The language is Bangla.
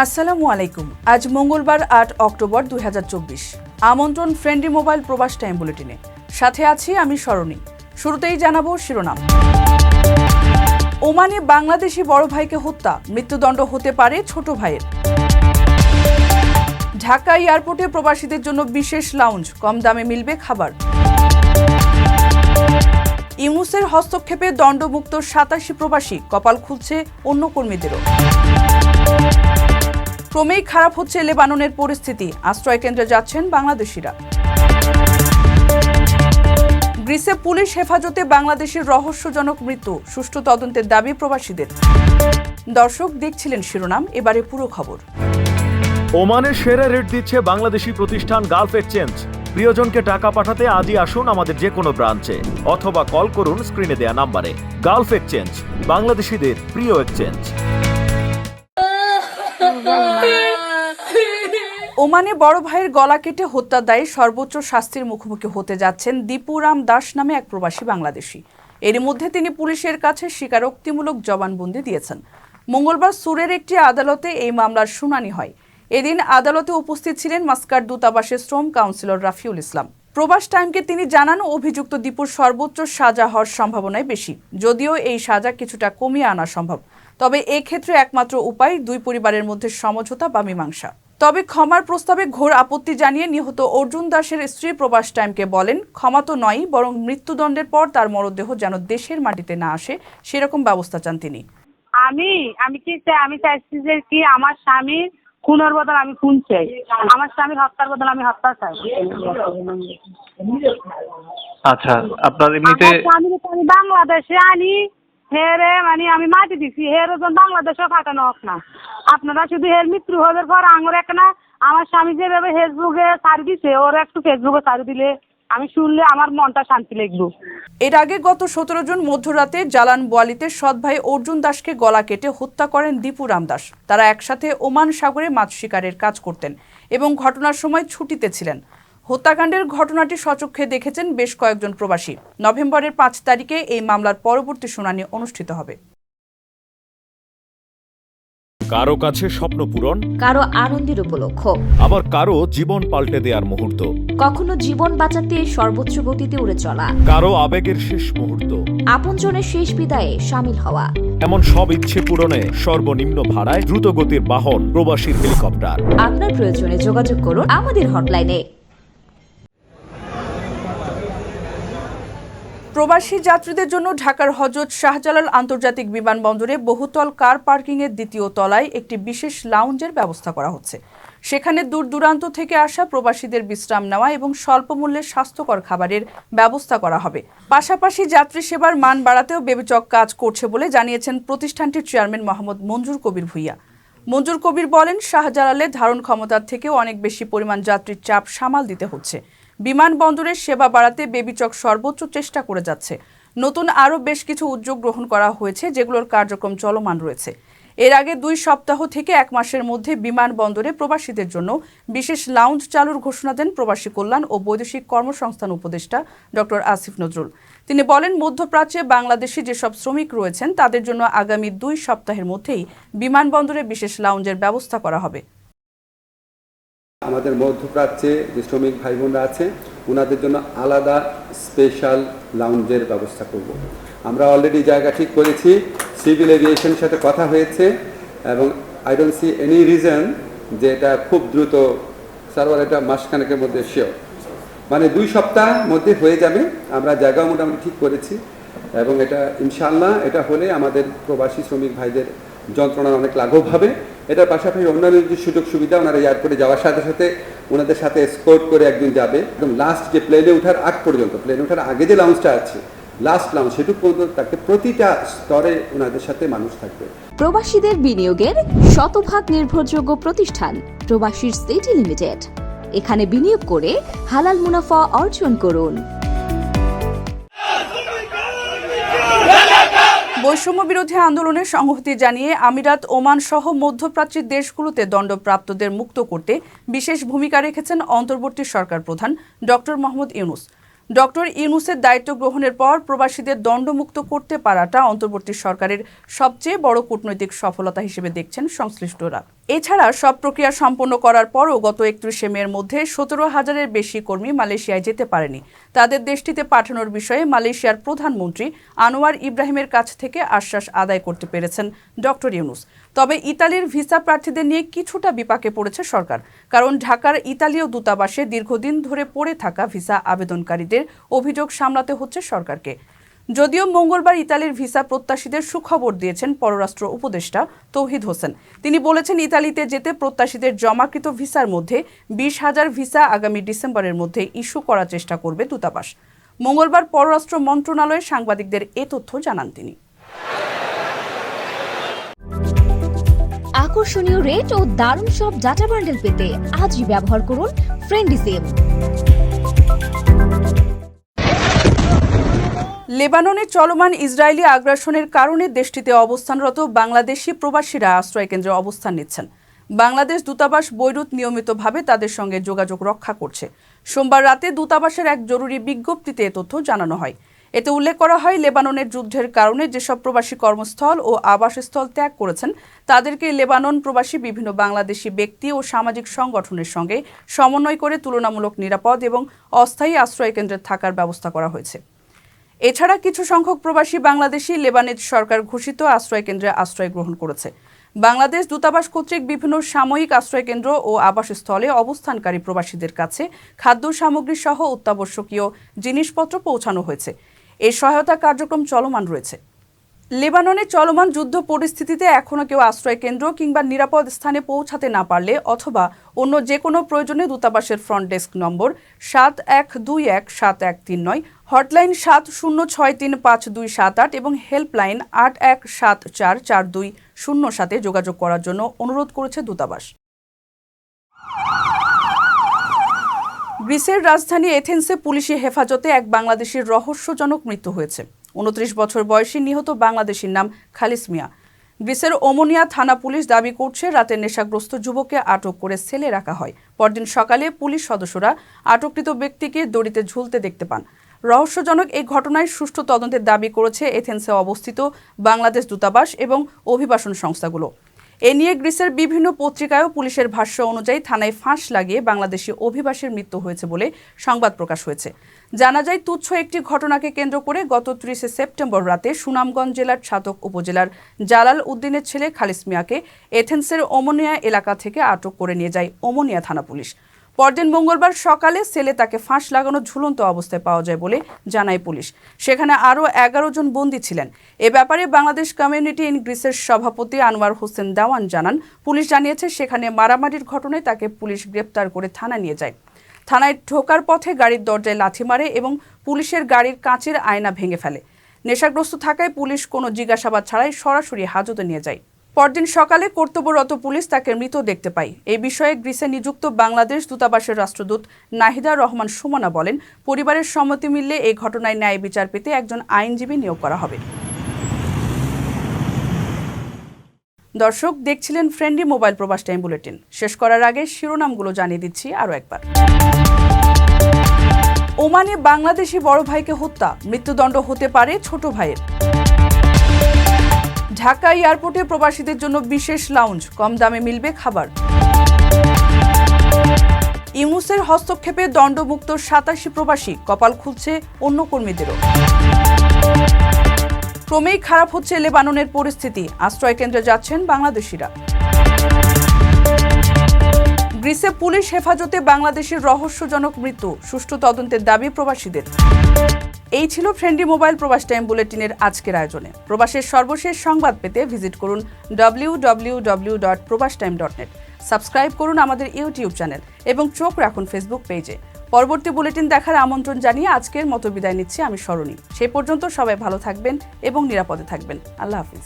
আসসালামু আলাইকুম। আজ মঙ্গলবার ৮ অক্টোবর ২০২৪। আমন্ত্রণ ফ্রেন্ডলি মোবাইল প্রবাস টাইম বুলেটিনে। সাথে আছি আমি স্মরণী। শুরুতেই জানাবো শিরোনাম। ওমানে বাংলাদেশি বড় ভাইকে হত্যা, মৃত্যুদণ্ড হতে পারে ছোট ভাইয়ের। ঢাকা এয়ারপোর্টে প্রবাসীদের জন্য বিশেষ লাউঞ্জ, কম দামে মিলবে খাবার। ইউনূসের হস্তক্ষেপে দণ্ডমুক্ত ৮৭ প্রবাসী, কপাল খুলছে অন্য কর্মীদেরও। ক্রমেই খারাপ হচ্ছে লেবাননের পরিস্থিতি, আশ্রয় কেন্দ্রে যাচ্ছেন বাংলাদেশিরা। গ্রিসে পুলিশ হেফাজতে বাংলাদেশের রহস্যজনক মৃত্যু, সুষ্ঠু তদন্তের দাবি প্রবাসীদের। দর্শক দেখছিলেন শিরোনাম, এবারে পুরো খবর। ওমানে সেরা রেট দিচ্ছে বাংলাদেশি প্রতিষ্ঠান গালফ এক্সচেঞ্জ। প্রিয়জনকে টাকা পাঠাতে আজই আসুন আমাদের যে কোনো ব্রাঞ্চে অথবা কল করুন স্ক্রিনে দেয়া নাম্বারে। গালফ এক্সচেঞ্জ, বাংলাদেশিদের প্রিয় এক্সচেঞ্জ। ওমানে বড় ভাইয়ের গলা কেটে হত্যার দায়ে সর্বোচ্চ শাস্তির মুখোমুখি হতে যাচ্ছেন দীপুরাম দাস নামে এক প্রবাসী বাংলাদেশি। এর মধ্যে তিনি পুলিশের কাছে স্বীকারোক্তিমূলক জবানবন্দি দিয়েছেন। মঙ্গলবার সুরের একটি আদালতে এই মামলার শুনানি হয়। এদিন আদালতে উপস্থিত ছিলেন মাস্কাট দূতাবাসের শ্রম কাউন্সিলর রাফিউল ইসলাম। প্রবাস টাইমকে তিনি জানান, অভিযুক্ত দীপুর সর্বোচ্চ সাজা হওয়ার সম্ভাবনাই বেশি, যদিও এই সাজা কিছুটা কমিয়ে আনা সম্ভব। তবে এক্ষেত্রে একমাত্র উপায় দুই পরিবারের মধ্যে সমঝোতা বা মীমাংসা। তবে ক্ষমার প্রস্তাবে ঘোর আপত্তি জানিয়ে নিহত অর্জুন দাসের স্ত্রী প্রবাস টাইমকে বলেন, ক্ষমা তো নয়, বরং মৃত্যুদণ্ডের পর তার মরদেহ যেন দেশের মাটিতে না আসে সেরকম ব্যবস্থা চান তিনি। আমি চাইছি যে কি আমার স্বামীর খুনের বদল আমি খুন চাই, আমার স্বামীর হত্যার বদল আমি হত্যা চাই। আচ্ছা, আপনার এমনিতে স্বামীর আমি বাংলাদেশে আনি হেরে আমি মাটি দিছি, হের ওজন বাংলাদেশেও পাঠানো হোক না। আপনারা শুধু হের মৃত্যু হওয়ার পর আঙুর এক না, আমার স্বামী যেভাবে ফেসবুকে ছাড়ি দিছে ওর একটু ফেসবুকে ছাড়ি দিলে আমি শুনলে আমার মনটা শান্তি লাগলো। এর আগে গত ১৭ জুন মধ্যরাতে জালান বোয়ালিতে সৎ ভাই অর্জুন দাসকে গলা কেটে হত্যা করেন দীপুরাম দাস। তারা একসাথে ওমান সাগরে মাছ শিকারের কাজ করতেন এবং ঘটনার সময় ছুটিতে ছিলেন। হত্যাকাণ্ডের ঘটনাটি স্বচক্ষে দেখেছেন বেশ কয়েকজন প্রবাসী। নভেম্বরের ৫ তারিখে এই মামলার পরবর্তী শুনানি অনুষ্ঠিত হবে। কারো কাছে স্বপ্ন পূরণ, কারো আনন্দের উপলক্ষ, আবার কারো জীবন পাল্টে দেওয়ার মুহূর্ত, কখনো জীবন বাঁচাতে সর্বোচ্চ গতিতে উড়ে চলা, কারো আবেগের শেষ মুহূর্ত, আপনজনের শেষ বিদায়ে শামিল হওয়া। এমন সব ইচ্ছে পূরণে সর্বনিম্ন ভাড়ায় দ্রুতগতির বাহন প্রবাসীর হেলিকপ্টার। আপনার প্রয়োজনে যোগাযোগ করুন আমাদের হটলাইনে। প্রবাসী যাত্রীদের জন্য ঢাকার হযরত শাহজালাল আন্তর্জাতিক বিমানবন্দরে বহুতল কার পার্কিংয়ের দ্বিতীয় তলায় একটি বিশেষ লাউঞ্জের ব্যবস্থা করা হচ্ছে। সেখানে দূর দূরান্ত থেকে আসা প্রবাসীদের বিশ্রাম নেওয়া এবং স্বল্প মূল্যে স্বাস্থ্যকর খাবারের ব্যবস্থা করা হবে। পাশাপাশি যাত্রী সেবার মান বাড়াতেও বেবিচক কাজ করছে বলে জানিয়েছেন প্রতিষ্ঠানটির চেয়ারম্যান মোহাম্মদ মঞ্জুর কবির ভূঁইয়া। মঞ্জুর কবির বলেন, শাহজালালে ধারণ ক্ষমতার থেকেও অনেক বেশি পরিমাণ যাত্রীর চাপ সামাল দিতে হচ্ছে। বিমানবন্দরের সেবা বাড়াতে বেবিচক সর্বোচ্চ চেষ্টা করে যাচ্ছে। নতুন আরও বেশ কিছু উদ্যোগ গ্রহণ করা হয়েছে, যেগুলোর কার্যক্রম চলমান রয়েছে। এর আগে ২ সপ্তাহ থেকে ১ মাসের মধ্যে বিমানবন্দরে প্রবাসীদের জন্য বিশেষ লাউঞ্জ চালুর ঘোষণা দেন প্রবাসী কল্যাণ ও বৈদেশিক কর্মসংস্থান উপদেষ্টা ডক্টর আসিফ নজরুল। তিনি বলেন, মধ্যপ্রাচ্যে বাংলাদেশি যেসব শ্রমিক রয়েছেন তাদের জন্য আগামী ২ সপ্তাহের মধ্যেই বিমানবন্দরে বিশেষ লাউঞ্জের ব্যবস্থা করা হবে। আমাদের মধ্যপ্রাচ্যে যে শ্রমিক ভাই বোনরা আছে ওনাদের জন্য আলাদা স্পেশাল লাউঞ্জের ব্যবস্থা করব। আমরা অলরেডি জায়গা ঠিক করেছি, সিভিল এভিয়েশনের সাথে কথা হয়েছে এবং I don't see any reason যে এটা খুব দ্রুত সার্ভার এটা মাসখানেকের মধ্যে শিওর, ২ সপ্তাহ মধ্যে হয়ে যাবে। আমরা জায়গাও মোটামুটি ঠিক করেছি এবং এটা ইনশাআল্লাহ এটা হলে আমাদের প্রবাসী শ্রমিক ভাইদের যন্ত্রণা অনেক লাঘব হবে। এটার পাশাপাশি অন্যান্য যে সুযোগ সুবিধা, ওনারা এয়ারপোর্টে যাওয়ার সাথে সাথে ওনাদের সাথে এসকর্ট করে একদিন যাবে একদম লাস্ট যে প্লেনে ওঠার আগ পর্যন্ত, প্লেনে ওঠার আগে যে লাউঞ্জটা আছে লাস্ট লাউঞ্জ সেটুকু পর্যন্ত তাকে প্রতিটা স্তরে ওনাদের সাথে মানুষ থাকবে। প্রবাসীদের বিনিয়োগের শতভাগ নির্ভরযোগ্য প্রতিষ্ঠান প্রবাসীর সিটি লিমিটেড। এখানে বিনিয়োগ করে হালাল মুনাফা অর্জন করুন। বৈষম্য বিরোধী আন্দোলনের সংহতি জানিয়ে আমিরাত, ওমান সহ মধ্যপ্রাচ্যের দেশগুলোতে দণ্ডপ্রাপ্তদের মুক্ত করতে বিশেষ ভূমিকা রেখেছেন অন্তর্বর্তী সরকার প্রধান ডক্টর মোহাম্মদ ইউনূস। ডক্টর ইউনূসের দায়িত্ব গ্রহণের পর প্রবাসীদের দণ্ডমুক্ত করতে পারাটা অন্তর্বর্তী সরকারের সবচেয়ে বড় কূটনৈতিক সফলতা হিসেবে দেখছেন সংশ্লিষ্টরা। এছাড়া সব প্রক্রিয়া সম্পন্ন করার পরও গত 31শে মের মধ্যে 17,000-এর বেশি কর্মী মালয়েশিয়ায় যেতে পারেনি। তাদের দেশটিতে পাঠানোর বিষয়ে মালয়েশিয়ার প্রধানমন্ত্রী আনোয়ার ইব্রাহিমের কাছ থেকে আশ্বাস আদায় করতে পেরেছেন ডক্টর ইউনূস। তবে ইতালির ভিসা প্রার্থীদের নিয়ে কিছুটা বিপাকে পড়েছে সরকার, কারণ ঢাকার ইতালীয় দূতাবাসে দীর্ঘদিন ধরে পড়ে থাকা ভিসা আবেদনকারীদের অভিযোগ সামলাতে হচ্ছে সরকারকে। যদিও মঙ্গলবার ইতালির ভিসা প্রত্যাশীদের সুখবর দিয়েছেন পররাষ্ট্র উপদেষ্টা তৌহিদ হোসেন। তিনি বলেছেন, ইতালিতে যেতে প্রত্যাশীদের জমাকৃত ভিসার মধ্যে 20,000 ভিসা আগামী ডিসেম্বরের মধ্যে ইস্যু করার চেষ্টা করবে দূতাবাস। মঙ্গলবার পররাষ্ট্র মন্ত্রণালয়ে সাংবাদিকদের এ তথ্য জানান তিনি। আকর্ষণীয় রেট ও দারুণ সব ডাটা বান্ডেল পেতে আজই ব্যবহার করুন ফ্রেন্ডলি সিম। লেবাননে চলমান ইসরায়েলি আগ্রাসনের কারণে দেশটিতে অবস্থানরত বাংলাদেশি প্রবাসীরা আশ্রয়কেন্দ্রে অবস্থান নিচ্ছেন। বাংলাদেশ দূতাবাস বৈরুত নিয়মিতভাবে তাদের সঙ্গে যোগাযোগ রক্ষা করছে। সোমবার রাতে দূতাবাসের এক জরুরি বিজ্ঞপ্তিতে এ তথ্য জানানো হয়। এতে উল্লেখ করা হয়, লেবাননের যুদ্ধের কারণে যেসব প্রবাসী কর্মস্থল ও আবাসস্থল ত্যাগ করেছেন তাদেরকে লেবানন প্রবাসী বিভিন্ন বাংলাদেশি ব্যক্তি ও সামাজিক সংগঠনের সঙ্গে সমন্বয় করে তুলনামূলক নিরাপদ এবং অস্থায়ী আশ্রয়কেন্দ্রে থাকার ব্যবস্থা করা হয়েছে। এছাড়া কিছু সংখ্যক প্রবাসী বাংলাদেশি লেবানিজ সরকার ঘোষিত আশ্রয়কেন্দ্রে আশ্রয় গ্রহণ করেছে। বাংলাদেশ দূতাবাস কর্তৃক বিভিন্ন সাময়িক আশ্রয়কেন্দ্র ও আবাসস্থলে অবস্থানকারী প্রবাসীদের কাছে খাদ্য সামগ্রী সহ অত্যাবশ্যকীয় জিনিসপত্র পৌঁছানো হয়েছে। এই সহায়তা কার্যক্রম চলমান রয়েছে। লেবাননে চলমান যুদ্ধ পরিস্থিতিতে এখনও কেউ আশ্রয়কেন্দ্র কিংবা নিরাপদ স্থানে পৌঁছাতে না পারলে অথবা অন্য যে কোনো প্রয়োজনে দূতাবাসের ফ্রন্ট ডেস্ক নম্বর 71217139, হটলাইন 70635278 এবং হেল্পলাইন 81744207 যোগাযোগ করার জন্য অনুরোধ করেছে দূতাবাস। গ্রিসের রাজধানী এথেন্সে পুলিশি হেফাজতে এক বাংলাদেশির রহস্যজনক মৃত্যু হয়েছে। 29 বছর বয়সী নিহত বাংলাদেশির নাম খালিস মিয়া। গ্রিসের ওমোনিয়া থানা পুলিশ দাবি করছে, রাতে নেশাগ্রস্ত যুবককে আটক করে সেলে রাখা হয়। পরদিন সকালে পুলিশ সদস্যরা আটককৃত ব্যক্তিকে দড়িতে ঝুলতে দেখতে পান। রহস্যজনক এই ঘটনায় সুষ্ঠু তদন্তের দাবি করেছে এথেন্সে অবস্থিত বাংলাদেশ দূতাবাস এবং অভিবাসন সংস্থাগুলো। এ নিয়ে গ্রিসের বিভিন্ন পত্রিকায়ও পুলিশের ভাষ্য অনুযায়ী থানায় ফাঁস লাগিয়ে বাংলাদেশি অভিবাসীর মৃত্যু হয়েছে বলে সংবাদ প্রকাশ হয়েছে। জানা যায়, তুচ্ছ একটি ঘটনাকে কেন্দ্র করে গত 30 সেপ্টেম্বর রাতে সুনামগঞ্জ জেলার ছাতক উপজেলার জালাল উদ্দিনের ছেলে খালিস মিয়াকে এথেন্সের ওমোনিয়া এলাকা থেকে আটক করে নিয়ে যায় ওমোনিয়া থানা পুলিশ। পরদিন মঙ্গলবার সকালে সেলে তাকে ফাঁস লাগানো ঝুলন্ত অবস্থায় পাওয়া যায় বলে জানায় পুলিশ। সেখানে আরও 11 জন বন্দী ছিলেন। এ ব্যাপারে বাংলাদেশ কমিউনিটি ইন গ্রিসের সভাপতি আনোয়ার হোসেন দেওয়ান জানান, পুলিশ জানিয়েছে সেখানে মারামারির ঘটনায় তাকে পুলিশ গ্রেপ্তার করে থানায় নিয়ে যায়। থানায় ঢোকার পথে গাড়ির দরজায় লাথি মারে এবং পুলিশের গাড়ির কাঁচের আয়না ভেঙে ফেলে। নেশাগ্রস্ত থাকায় পুলিশ কোনো জিজ্ঞাসাবাদ ছাড়াই সরাসরি হাজতে নিয়ে যায়। পরদিন সকালে কর্তব্যরত পুলিশ তাকে মৃত দেখতে পায়। এই বিষয়ে গ্রিসে নিযুক্ত বাংলাদেশ দূতাবাসের রাষ্ট্রদূত নাহিদা রহমান সুমনা বলেন, পরিবারের সম্মতি মিললে এই ঘটনায় ন্যায় বিচার পেতে একজন আইনজীবী নিয়োগ করা হবে। দর্শক, দেখছিলেন ফ্রেন্ডলি মোবাইল প্রবাস টাইম বুলেটিন। শেষ করার আগে শিরোনামগুলো জানিয়ে দিচ্ছি আরও একবার। ওমানে বাংলাদেশি বড় ভাইকে হত্যা, মৃত্যুদণ্ড হতে পারে ছোট ভাইয়ের। ঢাকা এয়ারপোর্টে প্রবাসীদের জন্য বিশেষ লাউঞ্জ, কম দামে মিলবে খাবার। ইউনূসের হস্তক্ষেপে দণ্ডমুক্ত 87 প্রবাসী, কপাল খুলছে অন্য কর্মীদেরও। ক্রমেই খারাপ হচ্ছে লেবাননের পরিস্থিতি, আশ্রয়কেন্দ্রে যাচ্ছেন বাংলাদেশিরা। গ্রিসে পুলিশ হেফাজতে বাংলাদেশের রহস্যজনক মৃত্যু, সুষ্ঠু তদন্তের দাবি প্রবাসীদের। এই ছিল ফ্রেন্ডলি মোবাইল প্রবাস টাইম বুলেটিনের আজকের আয়োজনে। প্রবাসের সর্বশেষ সংবাদ পেতে ভিজিট করুন www.probastime.net। সাবস্ক্রাইব করুন আমাদের ইউটিউব চ্যানেল এবং চোখ রাখুন ফেসবুক পেজে। পরবর্তী বুলেটিন দেখার আমন্ত্রণ জানিয়ে আজকের মতো বিদায় নিচ্ছি আমি সরণী। সেই পর্যন্ত সবাই ভালো থাকবেন এবং নিরাপদে থাকবেন। আল্লাহ হাফিজ।